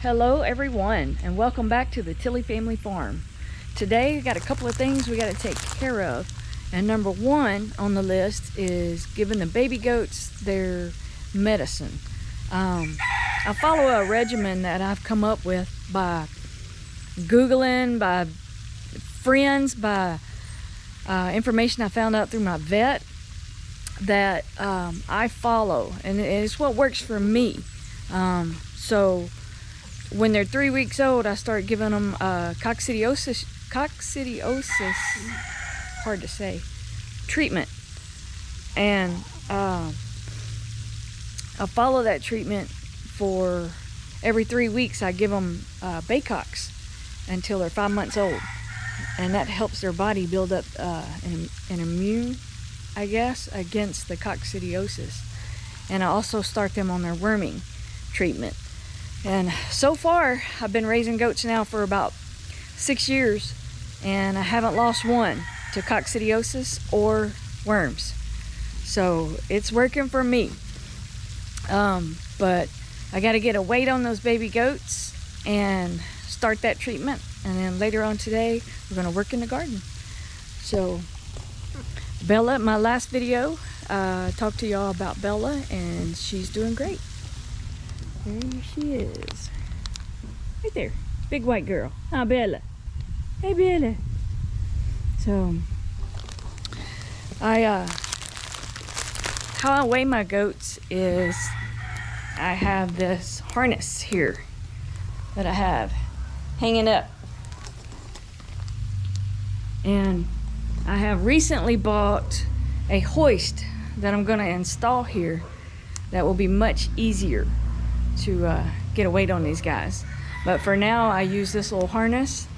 Hello everyone, and welcome back to the Tilly Family Farm. Today we got a couple of things we got to take care of, and number one on the list is giving the baby goats their medicine. I follow a regimen that I've come up with by Googling, by friends, by information I found out through my vet that I follow, and it's what works for me. So when they're 3 weeks old, I start giving them coccidiosis, hard to say, treatment. And I follow that treatment for every 3 weeks. I give them Baycox until they're 5 months old. And that helps their body build up an immune, I guess, against the coccidiosis. And I also start them on their worming treatment. And so far, I've been raising goats now for about 6 years, and I haven't lost one to coccidiosis or worms. So it's working for me. But I got to get a weight on those baby goats and start that treatment. And then later on today, we're going to work in the garden. So Bella, my last video, I talked to y'all about Bella, and she's doing great. There she is. Right there. Big white girl. Huh, Bella? Hey, Bella. So, how I weigh my goats is I have this harness here that I have hanging up. And I have recently bought a hoist that I'm going to install here that will be much easier to get a weight on these guys. But for now, I use this little harness,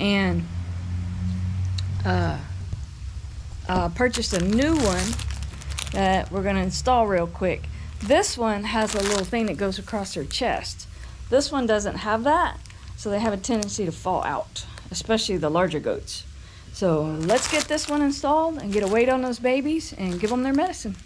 and purchased a new one that we're going to install real quick. This one has a little thing that goes across their chest. This one doesn't have that, so they have a tendency to fall out, especially the larger goats. So let's get this one installed and get a weight on those babies and give them their medicine.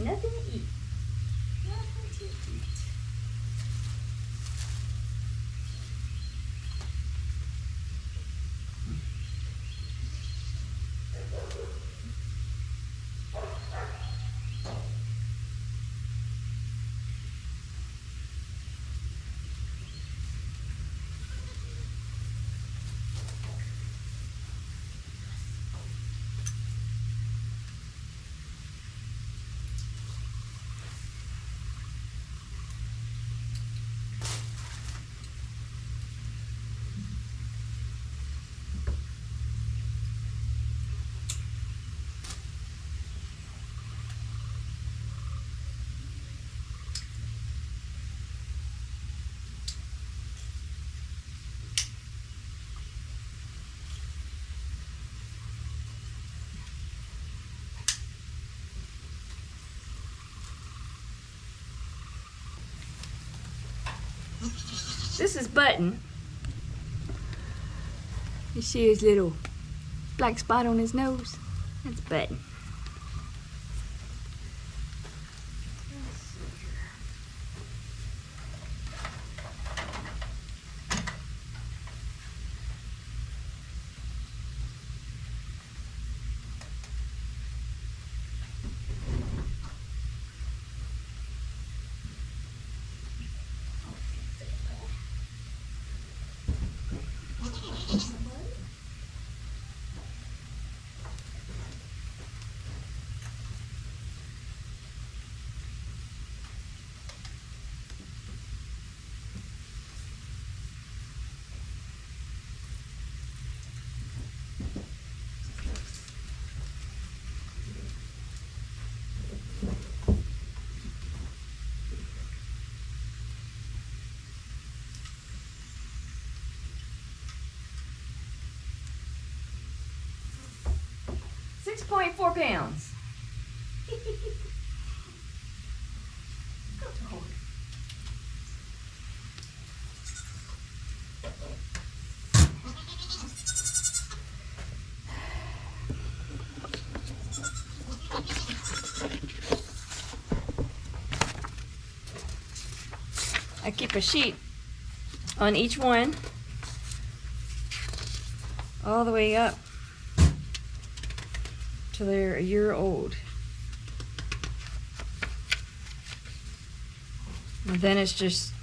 Nothing to eat. Nothing to eat. This is Button. You see his little black spot on his nose? That's Button. .4 pounds. I keep a sheet on each one all the way up till they're a year old. And then it's just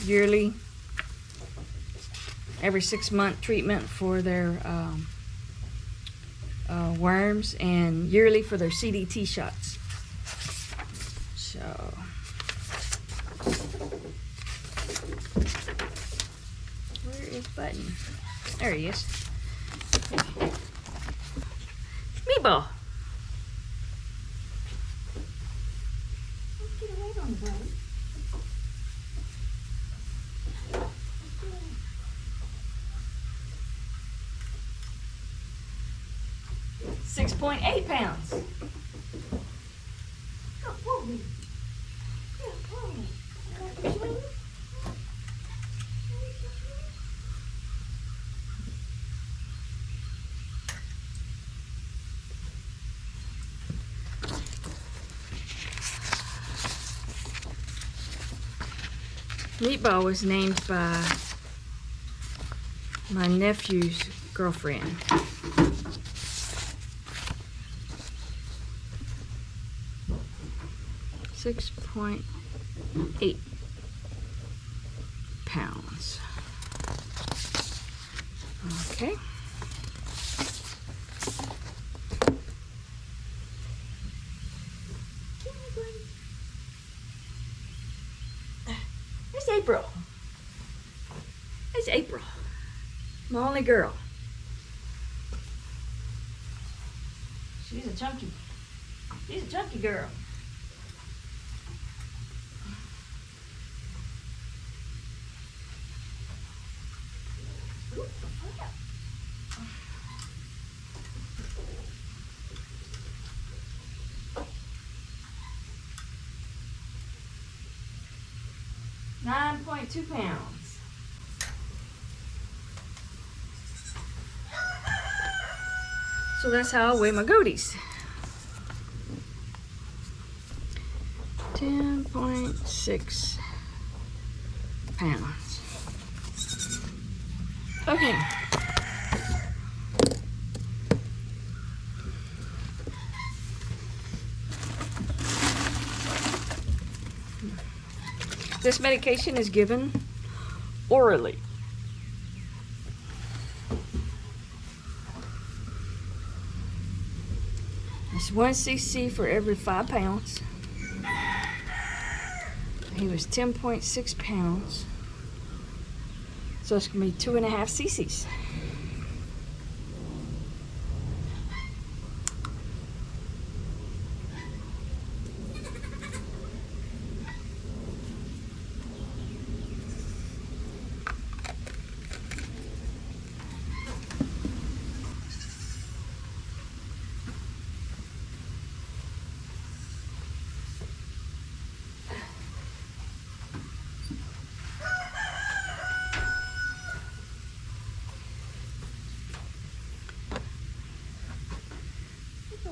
yearly, every 6-month treatment for their worms, and yearly for their CDT shots. So where is Button? There he is. Meatball. Let's get a weight on the button. 6.8 pounds. Meatball was named by my nephew's girlfriend. .8 pounds. Okay. There's April. There's April. My only girl. She's a chunky girl. .2 pounds. So that's how I weigh my goaties. 10.6 pounds. Okay. This medication is given orally. It's 1 cc for every 5 pounds. He was 10.6 pounds. So it's going to be 2.5 cc's.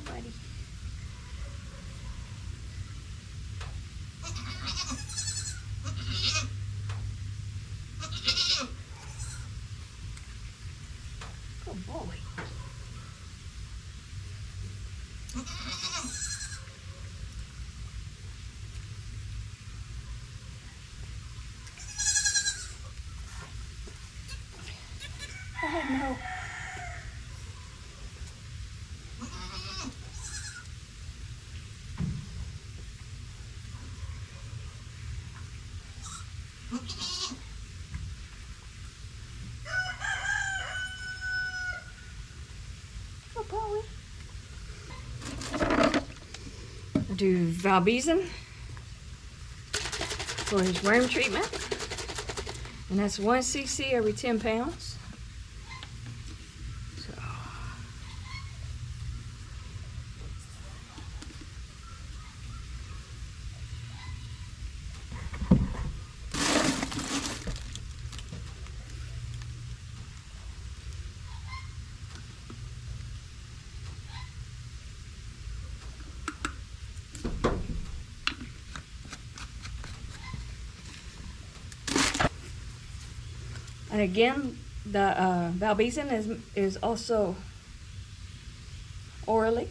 Buddy. Good boy. Oh no. Oh, boy. I do valbezin for his worm treatment, and that's 1 cc every 10 pounds. So. And again, the valbeizin is also orally.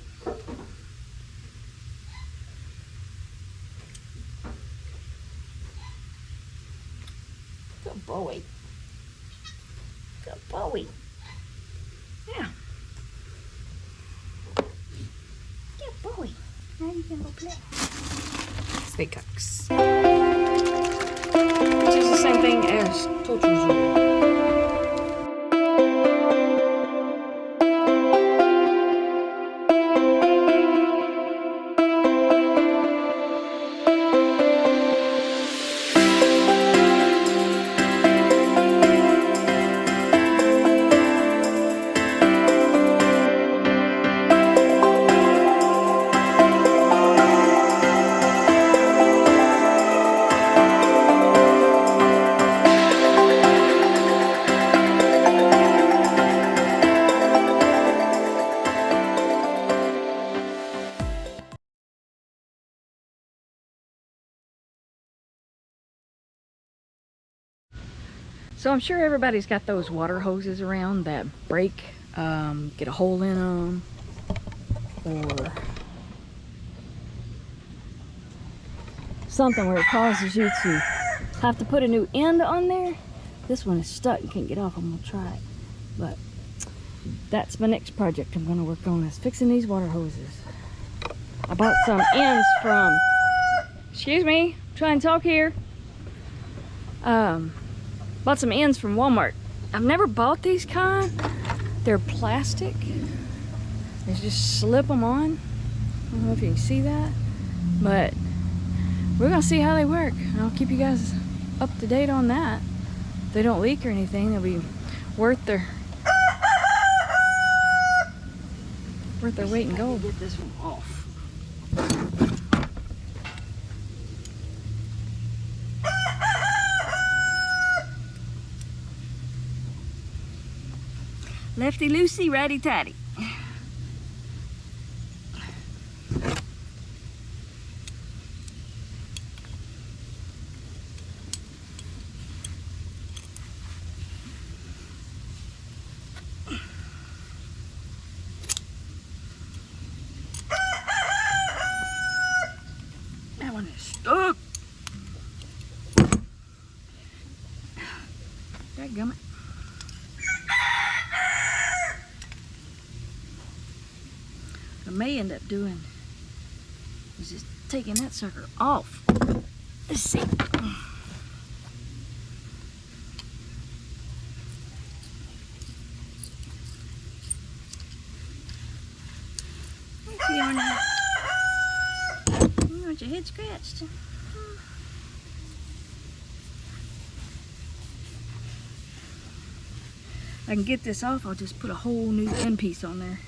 Good boy. Good boy. Yeah. Good boy. Now you can go play. Spaycox. Which is the same thing as Fertilizer. So I'm sure everybody's got those water hoses around that break, get a hole in them, or something where it causes you to have to put a new end on there. This one is stuck and can't get off. I'm gonna try it, but that's my next project I'm gonna work on, is fixing these water hoses. I bought some ends from, excuse me, I'm trying to talk here. Bought some ends from Walmart. I've never bought these kind. They're plastic. You just slip them on. I don't know if you can see that, but we're gonna see how they work. I'll keep you guys up to date on that. If they don't leak or anything, they'll be worth their weight in gold. Get this one off. Lefty loosey, righty tighty. That one is stuck. Dadgummit. I may end up doing is just taking that sucker off. Let's see. You want your head scratched? I can get this off. I'll just put a whole new end piece on there.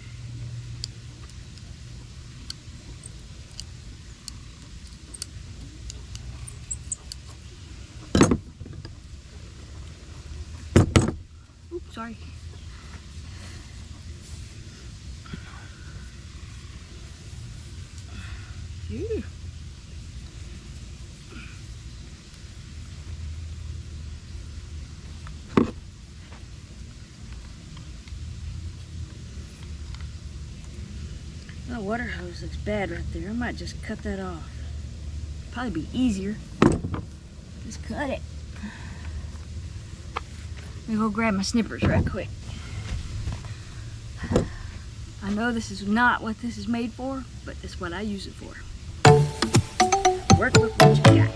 Sorry. Ew. That water hose looks bad right there. I might just cut that off. Probably be easier. Just cut it. Let me go grab my snippers right quick. I know this is not what this is made for, but it's what I use it for. Work with what you got.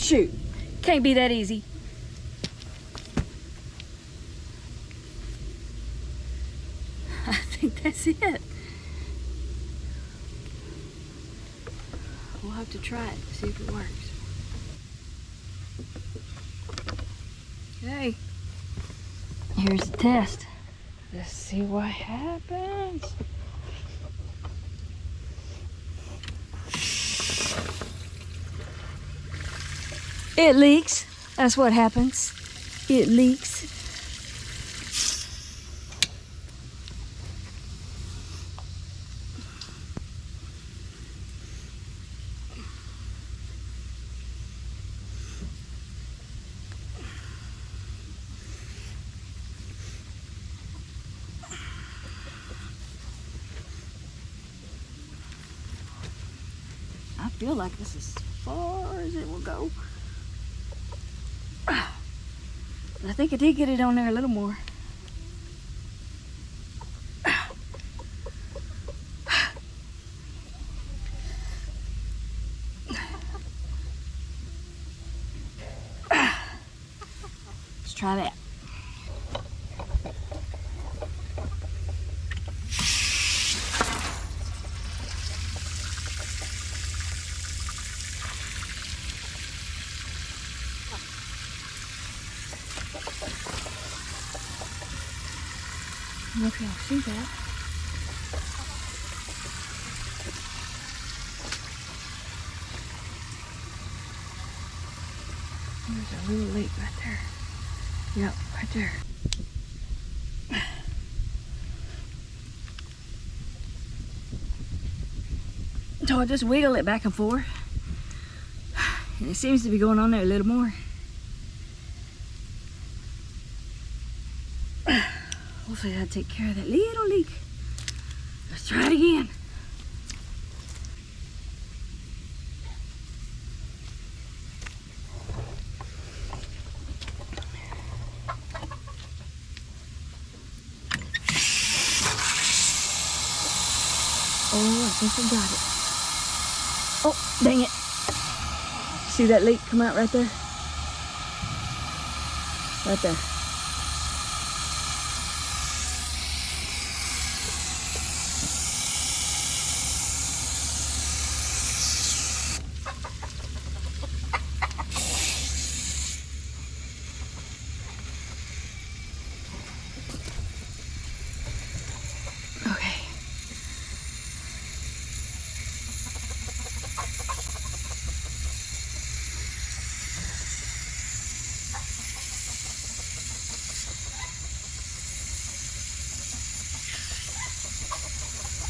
Shoot, can't be that easy. I think that's it. We'll have to try it, see if it works. Okay, here's the test. Let's see what happens. It leaks. That's what happens. It leaks. I feel like this is as far as it will go. I think I did get it on there a little more. Let's try that. I don't know if y'all see that. There's a little leak right there. Yep, right there. So I just wiggle it back and forth. And it seems to be going on there a little more. Hopefully that'll take care of that little leak. Let's try it again. Oh, I think I got it. Oh, dang it. See that leak come out right there? Right there.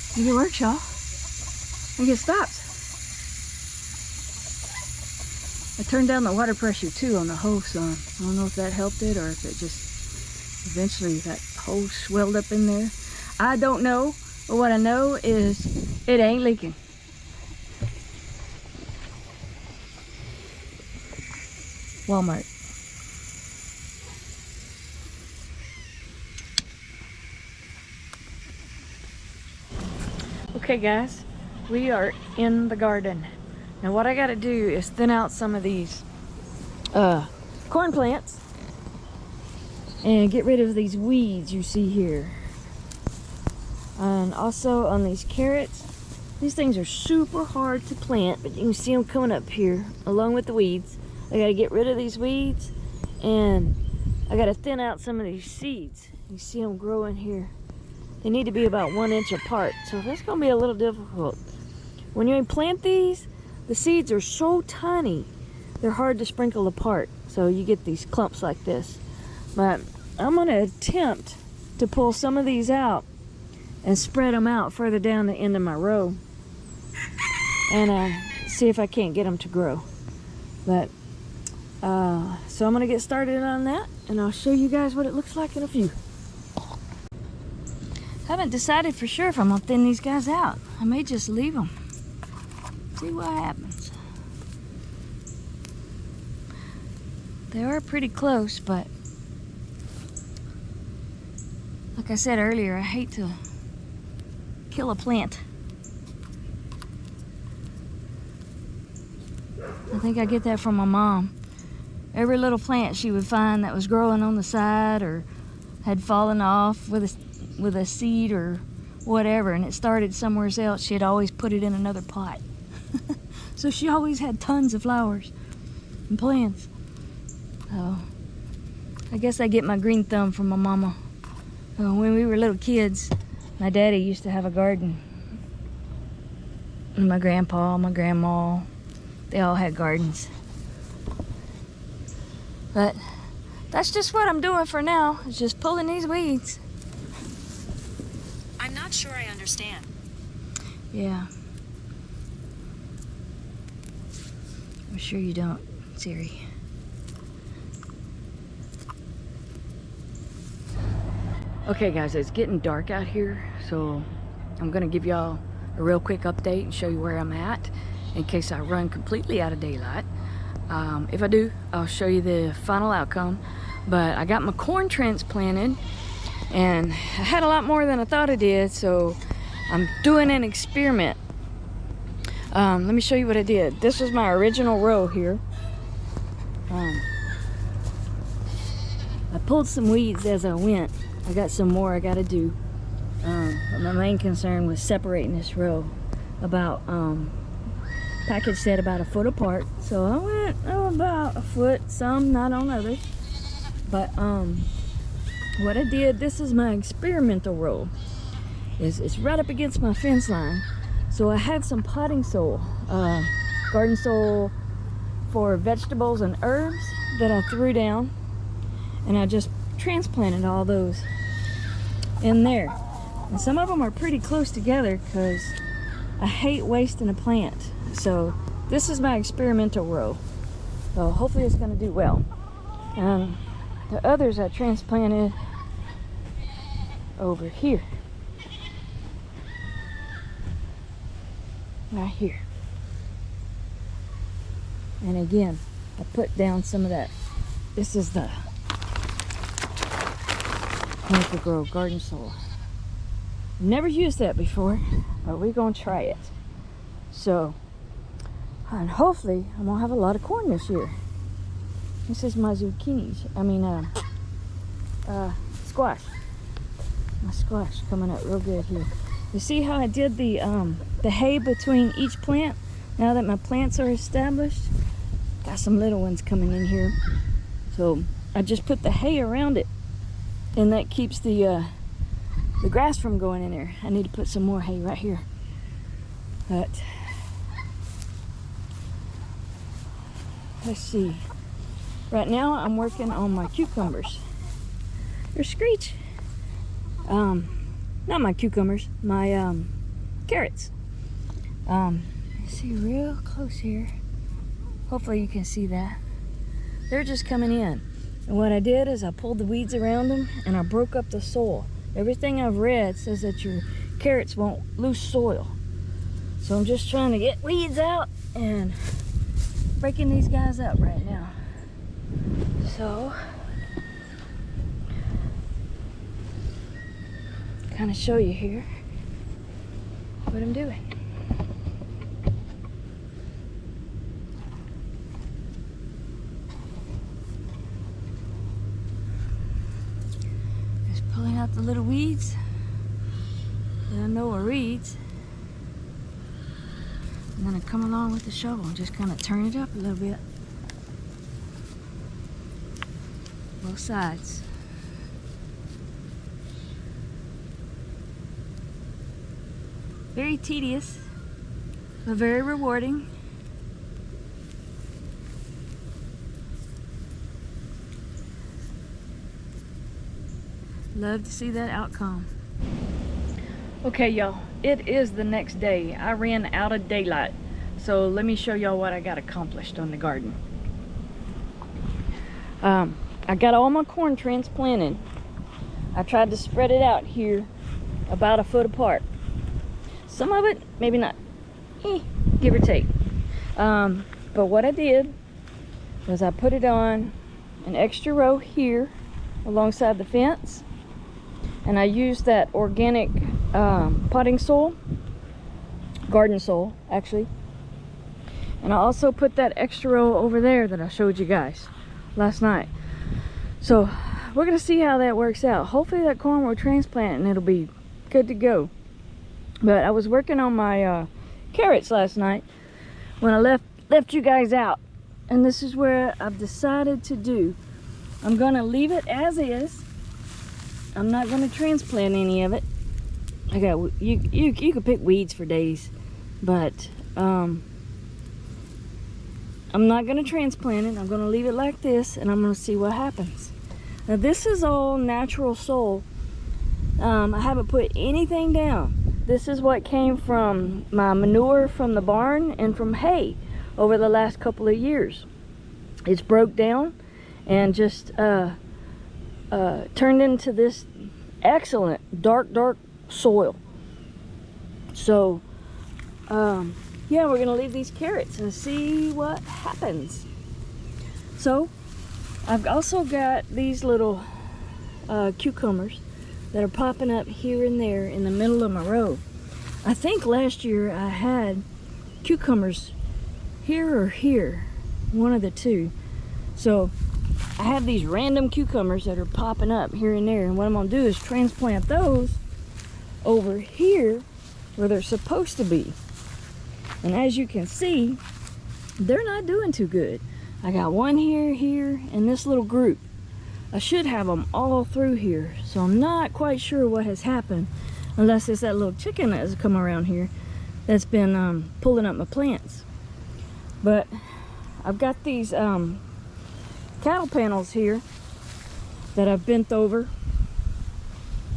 I think it works, y'all. I think it stops. I turned down the water pressure too on the hose some. I don't know if that helped it or if it just eventually that hose swelled up in there. I don't know, but what I know is it ain't leaking. Walmart. Okay guys, we are in the garden. Now what I gotta do is thin out some of these corn plants and get rid of these weeds you see here. And also on these carrots, these things are super hard to plant, but you can see them coming up here along with the weeds. I gotta get rid of these weeds and I gotta thin out some of these seeds. You see them growing here. They need to be about 1 inch apart, so that's gonna be a little difficult. When you plant these, the seeds are so tiny, they're hard to sprinkle apart. So you get these clumps like this. But I'm gonna attempt to pull some of these out and spread them out further down the end of my row. And see if I can't get them to grow. But, so I'm gonna get started on that and I'll show you guys what it looks like in a few. I haven't decided for sure if I'm gonna thin these guys out. I may just leave them. See what happens. They are pretty close, but like I said earlier, I hate to kill a plant. I think I get that from my mom. every little plant she would find that was growing on the side or had fallen off with a seed or whatever, and it started somewhere else, she'd always put it in another pot. So she always had tons of flowers and plants. So I guess I get my green thumb from my mama. When we were little kids, my daddy used to have a garden. And my grandpa, my grandma, they all had gardens. But that's just what I'm doing for now, is just pulling these weeds. I'm not sure I understand. Yeah. I'm sure you don't, Siri. Okay guys, it's getting dark out here, so I'm gonna give y'all a real quick update and show you where I'm at in case I run completely out of daylight. If I do, I'll show you the final outcome. But I got my corn transplanted, and I had a lot more than I thought I did, so I'm doing an experiment. Let me show you what I did. This was my original row here. I pulled some weeds as I went. I got some more I gotta do. But my main concern was separating this row. About package said about 1 foot apart, so I went about 1 foot, some not on others. But what I did, this is my experimental row. It's right up against my fence line, so I had some potting soil, garden soil for vegetables and herbs that I threw down, and I just transplanted all those in there. And some of them are pretty close together because I hate wasting a plant. So this is my experimental row. So hopefully it's going to do well. And the others I transplanted over here. Right here. And again, I put down some of that. This is the Plant Grow garden soil. Never used that before, but we're gonna try it. So, and hopefully I'm gonna have a lot of corn this year. This is my zucchinis. Squash. My squash coming up real good here. You see how I did the hay between each plant? Now that my plants are established, got some little ones coming in here. So I just put the hay around it, and that keeps the grass from going in there. I need to put some more hay right here. But let's see. Right now I'm working on my cucumbers. They're screech. Not my cucumbers, my carrots. See real close here. Hopefully you can see that. They're just coming in. And what I did is I pulled the weeds around them and I broke up the soil. Everything I've read says that your carrots won't lose soil. So I'm just trying to get weeds out and breaking these guys up right now. So, kind of show you here what I'm doing. Just pulling out the little weeds that I know are weeds. I'm gonna come along with the shovel and just kind of turn it up a little bit. Both sides. Very tedious, but very rewarding. Love to see that outcome. Okay, y'all, it is the next day. I ran out of daylight, so let me show y'all what I got accomplished on the garden. I got all my corn transplanted. I tried to spread it out here about 1 foot apart. Some of it, maybe not, give or take. But what I did was I put it on an extra row here alongside the fence, and I used that organic potting soil, garden soil actually, and I also put that extra row over there that I showed you guys last night. So we're gonna see how that works out. Hopefully that corn will transplant and it'll be good to go. But I was working on my carrots last night when I left you guys out, and this is where I've decided to do. I'm gonna leave it as is. I'm not gonna transplant any of it. I got you could pick weeds for days, but I'm not gonna transplant it. I'm gonna leave it like this, and I'm gonna see what happens. Now this is all natural soil. I haven't put anything down. This is what came from my manure from the barn and from hay over the last couple of years. It's broke down and just turned into this excellent dark soil. So yeah, we're gonna leave these carrots and see what happens. So I've also got these little cucumbers that are popping up here and there in the middle of my row. I think last year I had cucumbers here or here, one of the two. So I have these random cucumbers that are popping up here and there, and what I'm gonna do is transplant those over here where they're supposed to be. And as you can see, they're not doing too good. I got one here, and this little group. I should have them all through here, so I'm not quite sure what has happened, unless it's that little chicken that has come around here that's been pulling up my plants. But I've got these cattle panels here that I've bent over,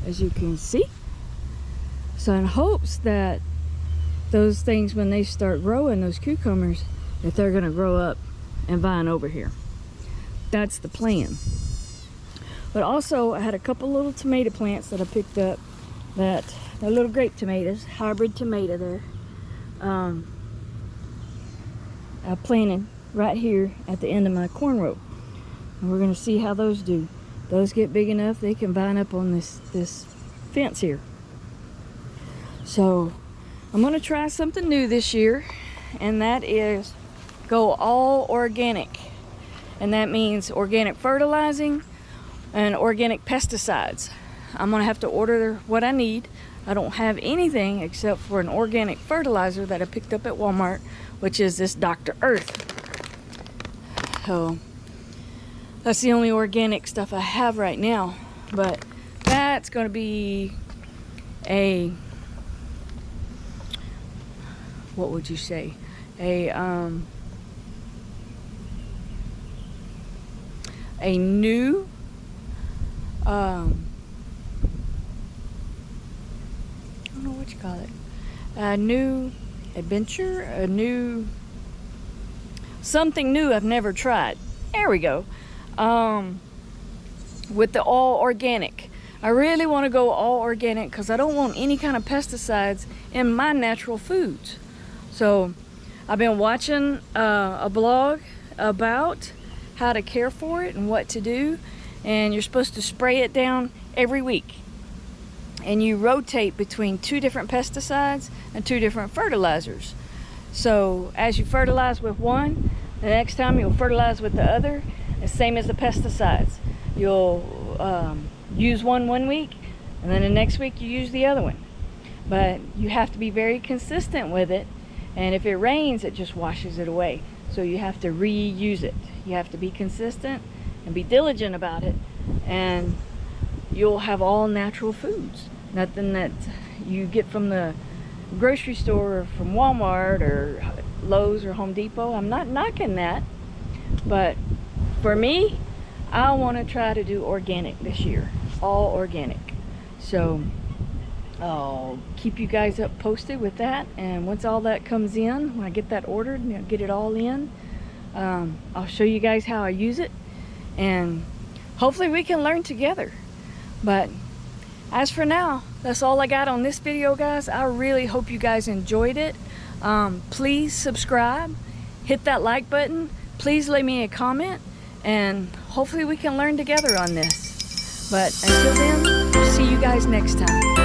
as you can see. So in hopes that those things, when they start growing, those cucumbers, that they're gonna grow up and vine over here. That's the plan. But also I had a couple little tomato plants that I picked up, that they're little grape tomatoes, hybrid tomato there. I planted right here at the end of my corn row. And we're gonna see how those do. Those get big enough, they can vine up on this fence here. So I'm gonna try something new this year, and that is go all organic. And that means organic fertilizing and organic pesticides. I'm gonna have to order what I need. I don't have anything except for an organic fertilizer that I picked up at Walmart, which is this Dr. Earth. So that's the only organic stuff I have right now. But that's gonna be a, what would you say? A new I don't know what you call it. A new adventure, a new something new I've never tried. There we go. With the all organic. I really want to go all organic because I don't want any kind of pesticides in my natural foods. So I've been watching a blog about how to care for it and what to do, and you're supposed to spray it down every week, and you rotate between 2 different pesticides and 2 different fertilizers. So as you fertilize with one, the next time you'll fertilize with the other. The same as the pesticides, you'll use one week, and then the next week you use the other one. But you have to be very consistent with it, and if it rains, it just washes it away. So you have to reuse it. You have to be consistent and be diligent about it, and you'll have all natural foods. Nothing that you get from the grocery store or from Walmart or Lowe's or Home Depot. I'm not knocking that, but for me, I want to try to do organic this year, all organic. So I'll keep you guys up posted with that, and once all that comes in, when I get that ordered and get it all in, I'll show you guys how I use it, and hopefully we can learn together. But as for now, that's all I got on this video, guys. I really hope you guys enjoyed it. Please subscribe, hit that like button, please leave me a comment, and hopefully we can learn together on this. But until then, see you guys next time.